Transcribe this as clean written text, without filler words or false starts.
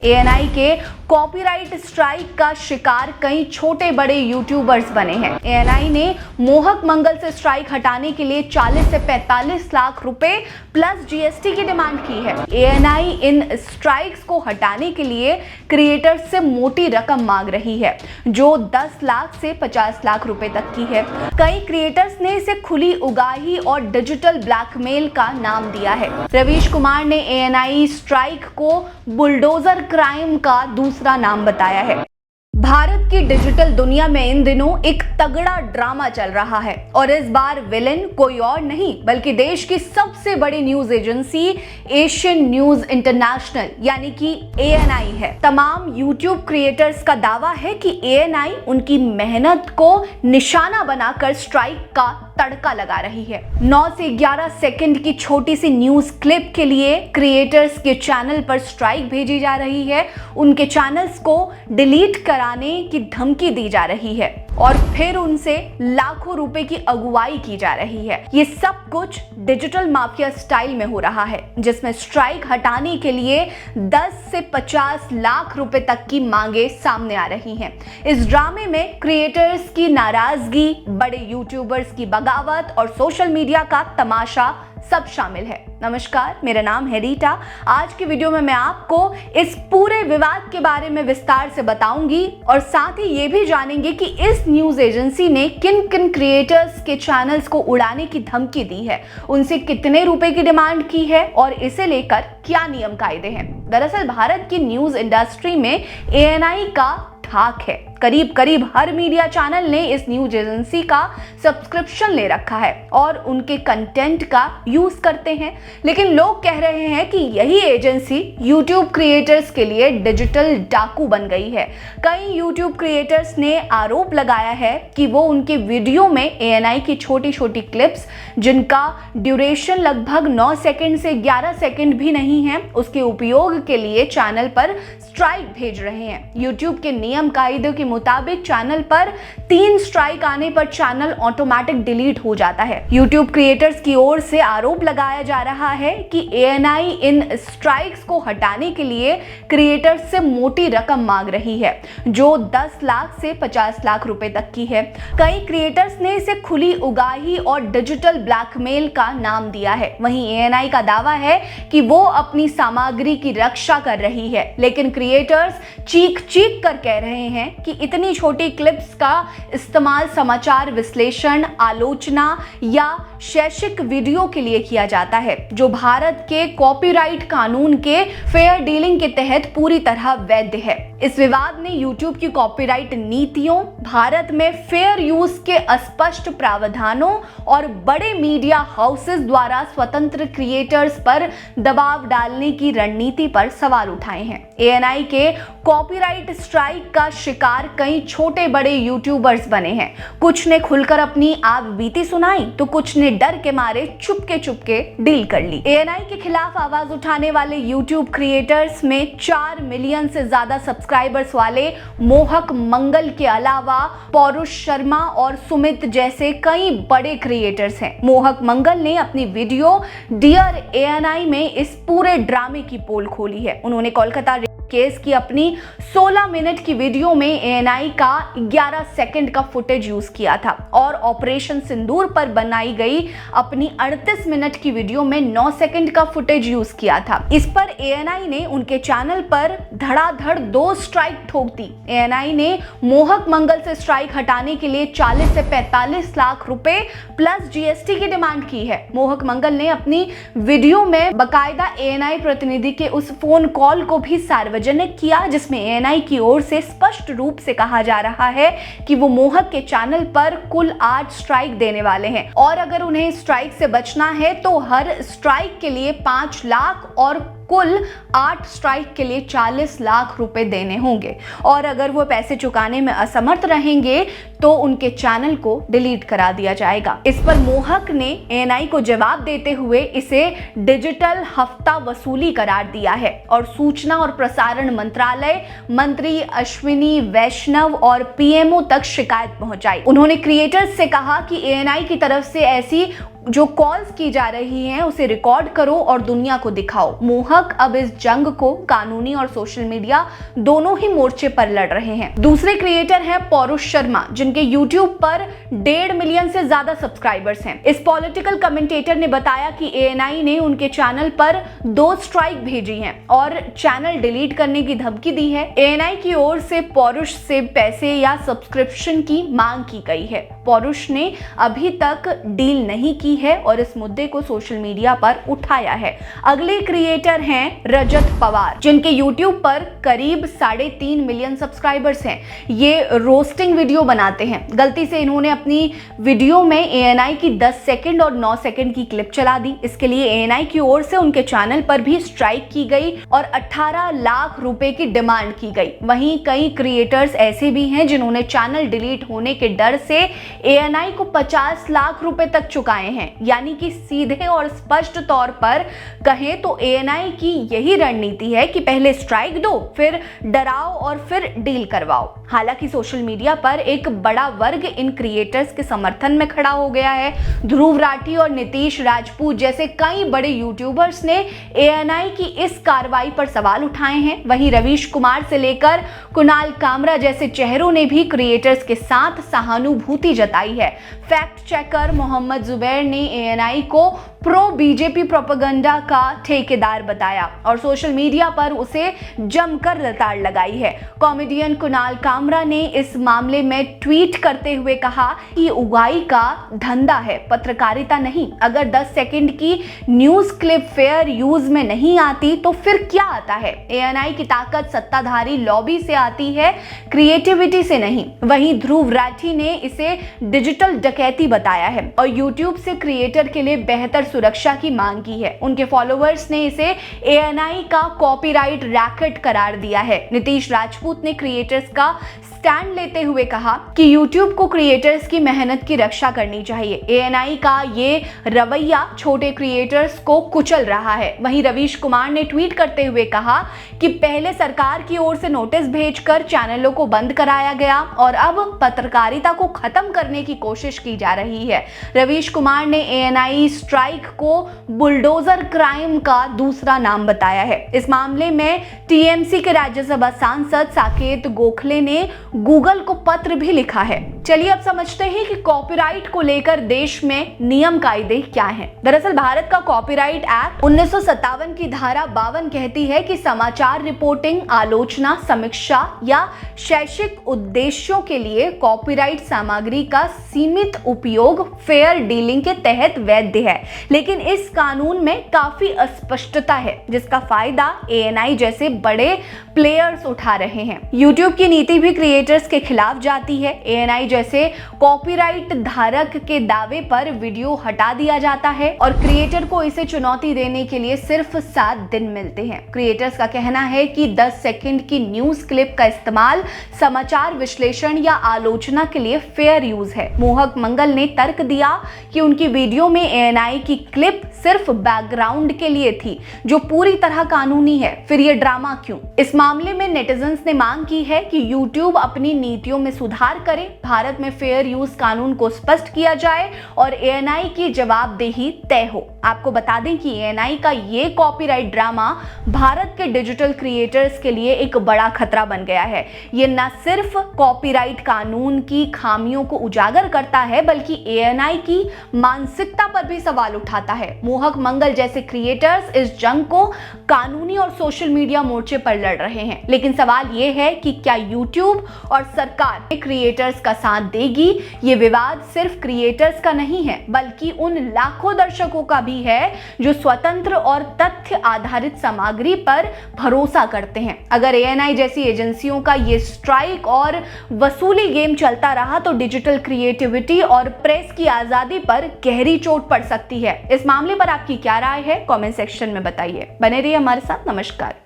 ANI के copyright strike का शिकार कई छोटे बड़े यूट्यूबर्स बने हैं। एएनआई ने मोहक मंगल से स्ट्राइक हटाने के लिए 40 से 45 लाख रुपए प्लस जीएसटी की डिमांड की है। एएनआई इन स्ट्राइक्स को हटाने के लिए क्रिएटर्स से मोटी रकम मांग रही है, जो 10 लाख से 50 लाख रुपए तक की है। कई क्रिएटर्स ने इसे खुली उगाही और डिजिटल ब्लैकमेल का नाम दिया है। रवीश कुमार ने एएनआई स्ट्राइक को बुलडोजर क्राइम का दूसरा नाम बताया है। भारत की डिजिटल दुनिया में इन दिनों एक तगड़ा ड्रामा चल रहा है और इस बार विलेन कोई और नहीं बल्कि देश की सबसे बड़ी news agency Asian news international यानी कि एएनआई है। तमाम यूट्यूब क्रिएटर्स का दावा है कि एएनआई उनकी मेहनत को निशाना बनाकर स्ट्राइक का तड़का लगा रही है। 9 से 11 सेकंड की छोटी सी न्यूज क्लिप के लिए क्रिएटर्स के चैनल पर स्ट्राइक भेजी जा रही है, उनके चैनल्स को डिलीट कराने की धमकी दी जा रही है और फिर उनसे लाखों रुपए की अगुवाई की जा रही है। ये सब कुछ डिजिटल माफिया स्टाइल में हो रहा है, जिसमें स्ट्राइक हटाने के लिए 10 से 50 लाख रुपए तक की मांगे सामने आ रही हैं। इस ड्रामे में क्रिएटर्स की नाराजगी, बड़े यूट्यूबर्स की बगावत और सोशल मीडिया का तमाशा सब शामिल है। नमस्कार, मेरा नाम है रीटा। आज की वीडियो में मैं आपको इस पूरे विवाद के बारे में विस्तार से बताऊंगी और साथ ही ये भी जानेंगे कि इस न्यूज एजेंसी ने किन किन क्रिएटर्स के चैनल्स को उड़ाने की धमकी दी है, उनसे कितने रुपए की डिमांड की है और इसे लेकर क्या नियम कायदे हैं। दरअसल भारत की न्यूज इंडस्ट्री में एएनआई का ठाक है। करीब करीब हर मीडिया चैनल ने इस न्यूज एजेंसी का सब्सक्रिप्शन ले रखा है और उनके कंटेंट का यूज करते हैं। लेकिन लोग कह रहे हैं कि यही एजेंसी यूट्यूब क्रिएटर्स के लिए डिजिटल डाकू बन गई है। कई यूट्यूब क्रिएटर्स ने आरोप लगाया है कि वो उनके वीडियो में एएनआई की छोटी छोटी क्लिप्स, जिनका ड्यूरेशन लगभग 9 सेकंड से 11 सेकंड भी नहीं है, उसके उपयोग के लिए चैनल पर स्ट्राइक भेज रहे हैं। यूट्यूब के नियम कायदे के मुताबिक चैनल पर 3 स्ट्राइक आने पर चैनल ऑटोमेटिक डिलीट हो जाता है। यूट्यूब क्रिएटर्स की ओर से आरोप लगाया जा रहा है कि एएनआई इन स्ट्राइक्स को हटाने के लिए क्रिएटर्स से मोटी रकम मांग रही है, जो 10 लाख से 50 लाख रुपए तक की है। कई क्रिएटर्स ने इसे खुली उगाही और डिजिटल ब्लैकमेल का नाम दिया है। वहीं एएनआई का दावा है कि वो अपनी सामग्री की रक्षा कर रही है, लेकिन क्रिएटर्स चीख चीख कर कह रहे हैं कि इतनी छोटी क्लिप्स का इस्तेमाल समाचार विश्लेषण, आलोचना या शैक्षिक वीडियो के लिए किया जाता है, जो भारत के कॉपीराइट कानून के फेयर डीलिंग के तहत पूरी तरह वैध है। इस विवाद ने यूट्यूब की कॉपीराइट नीतियों, भारत में फेयर यूज के अस्पष्ट प्रावधानों और बड़े मीडिया हाउसेस द्वारा स्वतंत्र क्रिएटर्स पर दबाव डालने की रणनीति पर सवाल उठाए हैं। एएनआई के कॉपीराइट स्ट्राइक का शिकार कई छोटे बड़े यूट्यूबर्स बने हैं। कुछ ने खुलकर अपनी आप बीती सुनाई तो कुछ ने डर के मारे चुपके डील कर ली। एएनआई के खिलाफ आवाज उठाने वाले यूट्यूब क्रिएटर्स में 4 मिलियन से ज्यादा सब्सक्राइबर्स वाले मोहक मंगल के अलावा पौरुष शर्मा और सुमित जैसे कई बड़े क्रिएटर्स हैं। मोहक मंगल ने अपनी वीडियो डियर एएनआई में इस पूरे ड्रामे की पोल खोली है। उन्होंने कोलकाता केस की अपनी 16 मिनट की वीडियो में एएनआई का 11 सेकंड का फुटेज यूज किया था और ऑपरेशन सिंदूर पर बनाई गई अपनी 38 मिनट की वीडियो में 9 सेकंड का फुटेज यूज किया था। इस पर एएनआई ने उनके चैनल पर धड़ाधड़ 2 स्ट्राइक ठोक दी। एएनआई ने मोहक मंगल से स्ट्राइक हटाने के लिए 40 से 45 लाख रुपए प्लस जीएसटी की डिमांड की है। मोहक मंगल ने अपनी वीडियो में बाकायदा एएनआई प्रतिनिधि के उस फोन कॉल को भी सार्वजनिक किया, जिसमें एएनआई की ओर से स्पष्ट रूप से कहा जा रहा है कि वो मोहक के चैनल पर कुल 8 स्ट्राइक देने वाले हैं और अगर उन्हें स्ट्राइक से बचना है तो हर स्ट्राइक के लिए 5 लाख और कुल 8 स्ट्राइक के लिए 40 लाख रुपए देने होंगे और अगर वो पैसे चुकाने में असमर्थ रहेंगे तो उनके चैनल को डिलीट करा दिया जाएगा। इस पर मोहक ने एएनआई को जवाब देते हुए इसे डिजिटल हफ्ता वसूली करार दिया है और सूचना और प्रसारण मंत्रालय मंत्री अश्विनी वैष्णव और पीएमओ तक शिकायत पहुंचाई। उन्होंने क्रिएटर्स से कहा कि एएनआई की तरफ से ऐसी जो कॉल्स की जा रही हैं उसे रिकॉर्ड करो और दुनिया को दिखाओ। मोहक अब इस जंग को कानूनी और सोशल मीडिया दोनों ही मोर्चे पर लड़ रहे हैं। दूसरे क्रिएटर हैं पौरुष शर्मा, जिनके यूट्यूब पर 1.5 मिलियन से ज्यादा सब्सक्राइबर्स हैं। इस पॉलिटिकल कमेंटेटर ने बताया कि ANI ने उनके चैनल पर 2 स्ट्राइक भेजी हैं और चैनल डिलीट करने की धमकी दी है। ANI की ओर से पौरुष से पैसे या सब्सक्रिप्शन की मांग की गई है। पौरुष ने अभी तक डील नहीं की है और इस मुद्दे को सोशल मीडिया पर उठाया है। अगले क्रिएटर हैं रजत पवार, जिनके यूट्यूब पर करीब 3.5 मिलियन सब्सक्राइबर्स हैं। ये रोस्टिंग वीडियो बनाते हैं। गलती से इन्होंने अपनी वीडियो में ANI की 10 सेकंड और 9 सेकंड की क्लिप चला दी। इसके लिए ANI की ओर से उनके चैनल पर भी स्ट्राइक की गई और 18 लाख रुपए की डिमांड की गई। वहीं कई क्रिएटर्स ऐसे भी हैं जिन्होंने चैनल डिलीट होने के डर से ANI को 50 लाख रुपए तक चुकाए हैं। यानी कि सीधे और स्पष्ट तौर पर कहें तो ANI की यही रणनीति है कि पहले स्ट्राइक दो, फिर डराओ और फिर डील करवाओ। हालांकि सोशल मीडिया पर एक बड़ा वर्ग इन क्रिएटर्स के समर्थन में खड़ा हो गया है। ध्रुव राठी और नीतीश राजपूत जैसे कई बड़े यूट्यूबर्स ने ANI की इस कार्रवाई पर सवाल उठाए हैं। वहीं रवीश कुमार से लेकर कुणाल कामरा जैसे चेहरों ने भी क्रिएटर्स के साथ सहानुभूति जताई है। फैक्ट चेकर मोहम्मद जुबैर ने ANI को प्रो BJP प्रोपेगेंडा का ठेकेदार बताया और सोशल मीडिया पर उसे जमकर लताड़ लगाई है। कॉमेडियन कुणाल कामरा ने इस मामले में ट्वीट करते हुए कहा कि उगाई का धंधा है, पत्रकारिता नहीं। अगर 10 सेकंड की न्यूज क्लिप फेयर यूज में नहीं आती तो फिर क्या आता है? ANI की ताकत सत्ताधारी लॉबी से आती है, क्रिएटिविटी से नहीं। वहीं ध्रुव राठी ने इसे डिजिटल डकैती बताया है और यूट्यूब से क्रिएटर के लिए बेहतर सुरक्षा की मांग की है। उनके फॉलोअर्स ने इसे ANI का कॉपीराइट रैकेट करार दिया है। नीतीश राजपूत ने क्रिएटर्स का स्टैंड लेते हुए कहा कि YouTube को क्रिएटर्स की मेहनत की रक्षा करनी चाहिए। ANI का ये रवैया छोटे क्रिएटर्स को कुचल रहा है। वहीं रवीश कुमार ने ट्वीट करते हुए कहा कि पहले सरकार की ओर से नोटिस भेजकर चैनलों को बंद कराया गया और अब पत्रकारिता को खत्म करने की कोशिश की जा रही है। रवीश कुमार ने ANI स्ट्राइक को बुलडोजर क्राइम का दूसरा नाम बताया है। इस मामले में TMC के राज्यसभा सांसद साकेत गोखले ने गूगल को पत्र भी लिखा है। चलिए अब समझते हैं कि कॉपीराइट को लेकर देश में नियम कायदे क्या हैं। दरअसल भारत का कॉपीराइट एक्ट 1957 की धारा 52 कहती है कि समाचार रिपोर्टिंग, आलोचना, समीक्षा या शैक्षिक उद्देश्यों के लिए कॉपीराइट सामग्री का सीमित उपयोग फेयर डीलिंग के तहत वैध है। लेकिन इस कानून में काफी अस्पष्टता है, जिसका फायदा ANI जैसे बड़े प्लेयर्स उठा रहे हैं। YouTube की नीति भी क्रिएटर्स के खिलाफ जाती है। ANI जैसे कॉपीराइट धारक के दावे पर वीडियो हटा दिया जाता है और क्रिएटर को इसे चुनौती देने के लिए सिर्फ 7 दिन मिलते हैं। क्रिएटर्स का कहना है कि 10 सेकंड की न्यूज क्लिप का इस्तेमाल समाचार विश्लेषण या आलोचना के लिए फेयर यूज है। मोहक मंगल ने तर्क दिया कि उनकी वीडियो में ANI की क्लिप सिर्फ बैकग्राउंड के लिए थी, जो पूरी तरह कानूनी है। फिर ये ड्रामा क्यों? इस मामले में नेटिजन्स ने मांग की है कि YouTube अपनी नीतियों में सुधार करे, भारत में फेयर यूज कानून को स्पष्ट किया जाए और ANI की जवाबदेही तय हो। आपको बता दें कि ANI का ये कॉपीराइट ड्रामा भारत के डिजिटल क्रिएटर्स के लिए एक बड़ा खतरा बन गया है। ये न सिर्फ कॉपीराइट कानून की खामियों को उजागर करता है, बल्कि ANI की मानसिकता पर भी सवाल उठाता है। मोहक मंगल जैसे क्रिएटर्स इस जंग को कानूनी और सोशल मीडिया मोर्चे पर लड़ रहे हैं, लेकिन सवाल ये है कि क्या YouTube और सरकार क्रिएटर्स का साथ देगी? ये विवाद सिर्फ क्रिएटर्स का नहीं है, बल्कि उन लाखों दर्शकों का भी है जो स्वतंत्र और तथ्य आधारित सामग्री पर भरोसा करते हैं। अगर ANI जैसी एजेंसियों का ये स्ट्राइक और वसूली गेम चलता रहा तो डिजिटल क्रिएटिविटी और प्रेस की आजादी पर गहरी चोट पड़ सकती है। इस मामले पर आपकी क्या राय है? कमेंट सेक्शन में बताइए। बने रहिए हमारे साथ। नमस्कार।